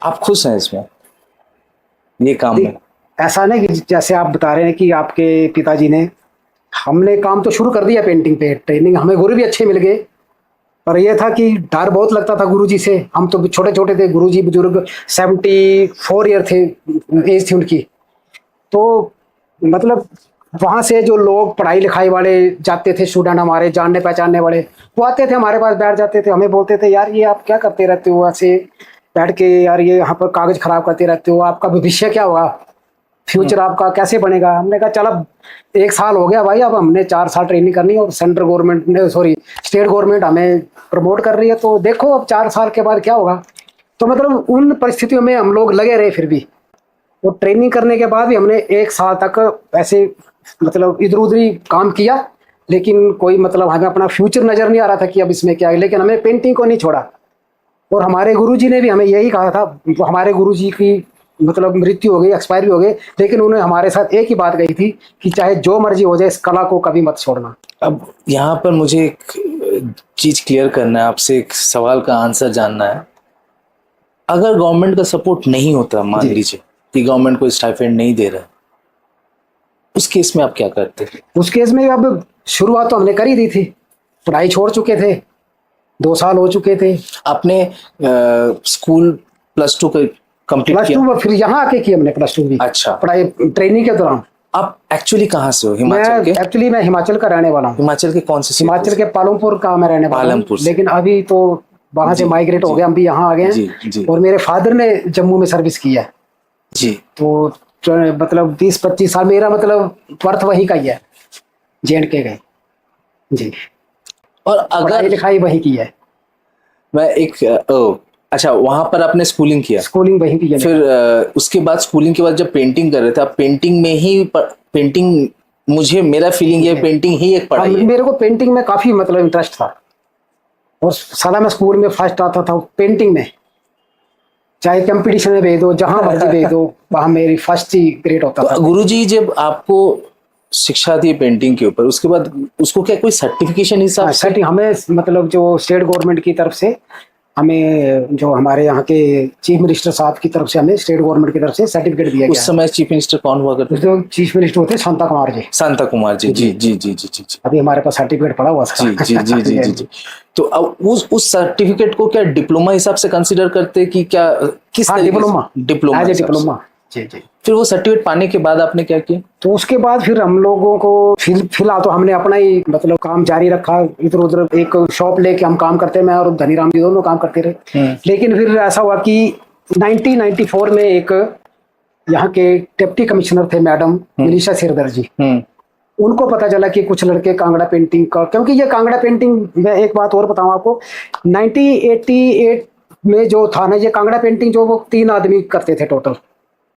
आप खुश हैं इसमें, ये काम में? ऐसा नहीं कि जैसे आप बता रहे हैं कि आपके पिताजी ने, हमने काम तो शुरू कर दिया पेंटिंग पे, ट्रेनिंग हमें गुरु भी अच्छे मिल गए, पर यह था कि डर बहुत लगता था गुरुजी से। हम तो छोटे छोटे थे, गुरुजी बुजुर्ग 74 ईयर थे, एज थी उनकी। तो मतलब वहाँ से जो लोग पढ़ाई लिखाई वाले जाते थे, स्टूडेंट हमारे जानने पहचानने वाले, वो आते थे हमारे पास, बैठ जाते थे, हमें बोलते थे यार ये आप क्या करते रहते हो ऐसे बैठ के, यार ये यहाँ पर कागज खराब करते रहते हो, आपका भविष्य क्या होगा, फ्यूचर आपका कैसे बनेगा। हमने कहा चल अब 1 साल हो गया भाई, अब हमने 4 साल ट्रेनिंग करनी है और सेंट्रल गवर्नमेंट ने, सॉरी स्टेट गवर्नमेंट हमें प्रमोट कर रही है, तो देखो अब 4 साल के बाद क्या होगा। तो मतलब उन परिस्थितियों में हम लोग लगे रहे। फिर भी वो ट्रेनिंग करने के बाद भी हमने 1 साल तक ऐसे मतलब इधर उधर ही काम किया, लेकिन कोई मतलब हमें अपना फ्यूचर नजर नहीं आ रहा था कि अब इसमें क्या है। लेकिन हमें पेंटिंग को नहीं छोड़ा, और हमारे गुरुजी ने भी हमें यही कहा था। हमारे गुरुजी की मतलब मृत्यु हो गई, एक्सपायरी हो गई, लेकिन उन्होंने हमारे साथ एक ही बात कही थी कि चाहे जो मर्जी हो जाए, इस कला को कभी मत छोड़ना। अब यहाँ पर मुझे एक चीज क्लियर करना है, आपसे एक सवाल का आंसर जानना है। अगर गवर्नमेंट का सपोर्ट नहीं होता, मान लीजिए कि गवर्नमेंट को स्टाइपेंड नहीं दे रहा, उस केस में आप क्या करते? उस केस में अब शुरुआत तो हमने कर ही दी थी, पढ़ाई छोड़ चुके थे, 2 साल हो चुके थे। आपने स्कूल +2 कंप्लीट किया? +2 फिर यहाँ आके की हमने +2 भी। अच्छा, पढ़ाई ट्रेनिंग के दौरान। आप एक्चुअली कहाँ से हो? हिमाचल के? एक्चुअली मैं हिमाचल का रहने वाला हूँ। हिमाचल के कौन से? हिमाचल के पालमपुर का मैं रहने वाला हूँ, लेकिन अभी तो वहां से माइग्रेट हो गए, हम भी यहाँ आ गए हैं। और मेरे फादर ने जम्मू में सर्विस की है जी। तो मतलब 20-25 साल मेरा मतलब बर्थ वहीं का ही है, J&K गए जी। और अगर पढ़ाई लिखाई वहीं की है। मैं अच्छा, वहां पर आपने स्कूलिंग किया? स्कूलिंग वहीं की है। फिर उसके बाद स्कूलिंग के बाद जब पेंटिंग कर रहे थे आप, पेंटिंग में ही पेंटिंग, मुझे मेरा फीलिंग ये पेंटिंग ही एक पढ़ाई है। मेरे को पेंटिंग में काफी मतलब इंटरेस्ट था, और सदा मैं स्कूल में फर्स्ट आता था पेंटिंग में, चाहे कंपटीशन में भेज दो, जहां मर्जी भेज दो, वहां मेरी फर्स्ट ही ग्रेड होता था। गुरुजी जब आपको शिक्षा दी पेंटिंग के ऊपर, उसके बाद उसको क्या कोई सर्टिफिकेशन हिसाब से? हमें मतलब जो स्टेट गवर्नमेंट की तरफ से हमें, जो हमारे यहाँ के चीफ मिनिस्टर साहब की तरफ से हमें स्टेट गवर्नमेंट की तरफ से सर्टिफिकेट दिया गया। उस समय चीफ मिनिस्टर कौन हुआ करते? जो चीफ मिनिस्टर होते शांता कुमार जी। शांता कुमार जी, जी जी जी जी जी। अभी हमारे पास सर्टिफिकेट पड़ा हुआ था। जी जी जी जी जी जी। तो अब उस सर्टिफिकेट को क्या डिप्लोमा हिसाब से कंसीडर करते कि क्या, किस तरीके? डिप्लोमा, डिप्लोमा, डिप्लोमा जी जी। फिर वो सर्टिफिकेट पाने के बाद आपने क्या किया? तो उसके बाद फिर हम लोगों को फिलहाल तो हमने अपना ही मतलब काम जारी रखा, इधर उधर एक शॉप लेके हम काम करते, मैं और धनीराम जी दोनों काम करते रहे। लेकिन फिर ऐसा हुआ कि 1994 में एक यहाँ के डिप्टी कमिश्नर थे मैडम मनीषा सिरदर जी, उनको पता चला कि कुछ लड़के कांगड़ा पेंटिंग का, क्योंकि ये कांगड़ा पेंटिंग, मैं एक बात और बताऊं आपको, 1988 में जो था ना ये कांगड़ा पेंटिंग, जो वो 3 आदमी करते थे टोटल,